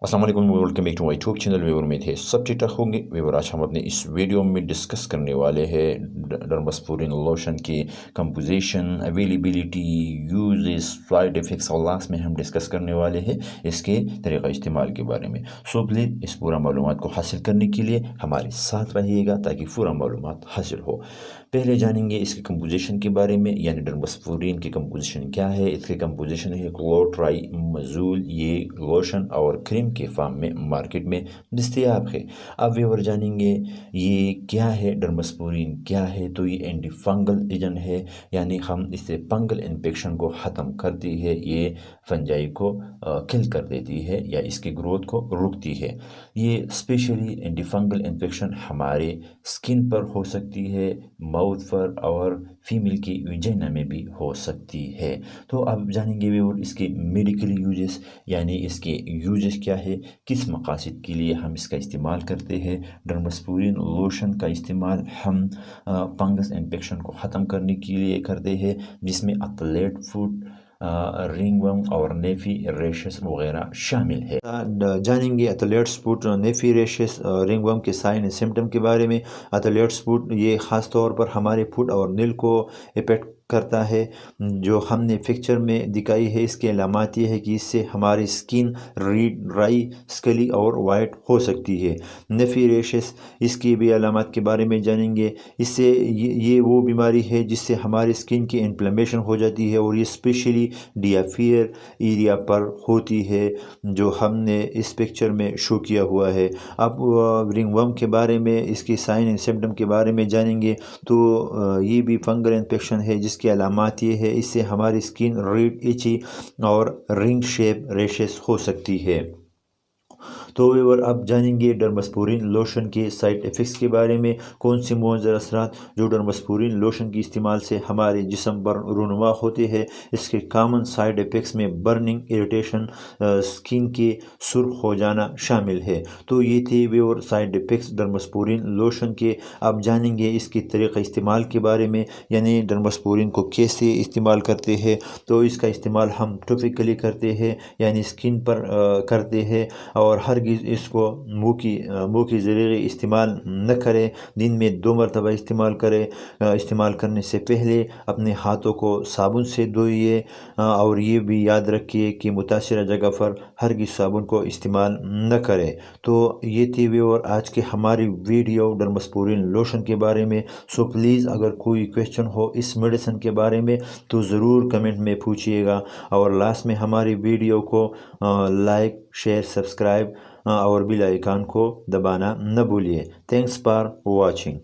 अस्सलाम वालेकुम, welcome back to my YouTube channel. Viewer में थे सब ठीक ठाक होंगे। व्यूअर आज हम अपने इस वीडियो में डिस्कस करने वाले हैं डर्मास्पोरिन लोशन की composition, availability, uses, side effects और लास्ट में हम डिस्कस करने वाले हैं इसके तरीक़ा इस्तेमाल के बारे में। सो प्लीज़ इस पूरा मालूमात को हासिल करने के लिए हमारे साथ रहिएगा ताकि पूरा मालूमात हासिल हो। पहले जानेंगे इसकी कंपोजिशन के बारे में, यानी डर्मास्पोरिन की कंपोजिशन क्या है। इसकी कंपोजिशन है क्लोट्राइमोज़ोल। ये लोशन और क्रीम के फॉर्म में मार्केट में दस्तयाब है। अब व्यूअर जानेंगे ये क्या है, डर्मास्पोरिन क्या है। तो ये एंटी फंगल एजेंट है, यानी हम इससे फंगल इन्फेक्शन को ख़त्म करती है। ये फंजाई को किल कर देती है या इसकी ग्रोथ को रोकती है। ये स्पेशली एंटी फंगल इन्फेक्शन हमारे स्किन पर हो सकती है, माउथ पर और फीमेल की विजाइना में भी हो सकती है। तो अब जानेंगे व्यूअर इसके मेडिकल यूजेस, यानी इसके यूजेस क्या है, किस मकासद के लिए हम इसका इस्तेमाल करते हैं। डर्मास्पोरिन लोशन का इस्तेमाल हम फंगस इन्फेक्शन को ख़त्म करने के लिए करते हैं, जिसमें एथलेट फुट, रिंगवर्म और नेफी रेशेस वगैरह शामिल है। जानेंगे athletes foot, nephew rashes, ringworm के साइन सिम्टम के बारे में। एथलेट्स फुट ये ख़ास तौर पर हमारे फुट और नील को इफेक्ट करता है, जो हमने पिक्चर में दिखाई है। इसके अलामात ये है कि इससे हमारी स्किन ड्राई, स्कली और वाइट हो सकती है। नेफी रेशेस, इसकी भी अलामात के बारे में जानेंगे। इससे ये वो बीमारी है जिससे हमारी स्किन की इन्फ्लेमेशन हो जाती है और ये स्पेशली डियाफियर एरिया पर होती है, जो हमने इस पिक्चर में शो किया हुआ है। अब रिंगवर्म के बारे में, इसकी साइन एंड सिम्टम के बारे में जानेंगे। तो ये भी फंगल इन्फेक्शन है जिसकी अलामात ये है, इससे हमारी स्किन रेड, इची और रिंग शेप रेशेस हो सकती है। तो व्यूअर अब जानेंगे डर्मास्पोरिन लोशन के साइड इफ़ेक्ट्स के बारे में। कौन से मुअज़्ज़र असरात जो डर्मास्पोरिन लोशन के इस्तेमाल से हमारे जिस्म पर रूनुमा होते हैं। इसके कॉमन साइड इफ़ेक्ट्स में बर्निंग, इरिटेशन, स्किन के सुर्ख हो जाना शामिल है। तो ये थे व्यूअर साइड इफ़ेक्ट्स डर्मास्पोरिन लोशन के। अब जानेंगे इसके तरीक़ा इस्तेमाल के बारे में, यानी डर्मास्पोरिन को कैसे इस्तेमाल करते हैं। तो इसका इस्तेमाल हम टॉपिकली करते हैं, यानी स्किन पर करते हैं, और हर इसको मुँह की ज़रिए इस्तेमाल न करें। दिन में 2 मरतबा इस्तेमाल करें। इस्तेमाल करने से पहले अपने हाथों को साबुन से धोइए, और ये भी याद रखिए कि मुतासिरा जगह पर हरगिज़ साबुन को इस्तेमाल न करें। तो ये थी व्यूअर आज के हमारी वीडियो डर्मास्पोरिन लोशन के बारे में। सो प्लीज़ अगर कोई क्वेश्चन हो इस मेडिसिन के बारे में तो ज़रूर कमेंट में पूछिएगा, और लास्ट में हमारी वीडियो को लाइक, शेयर, सब्सक्राइब और बेल आइकन को दबाना न भूलिए। Thanks for watching.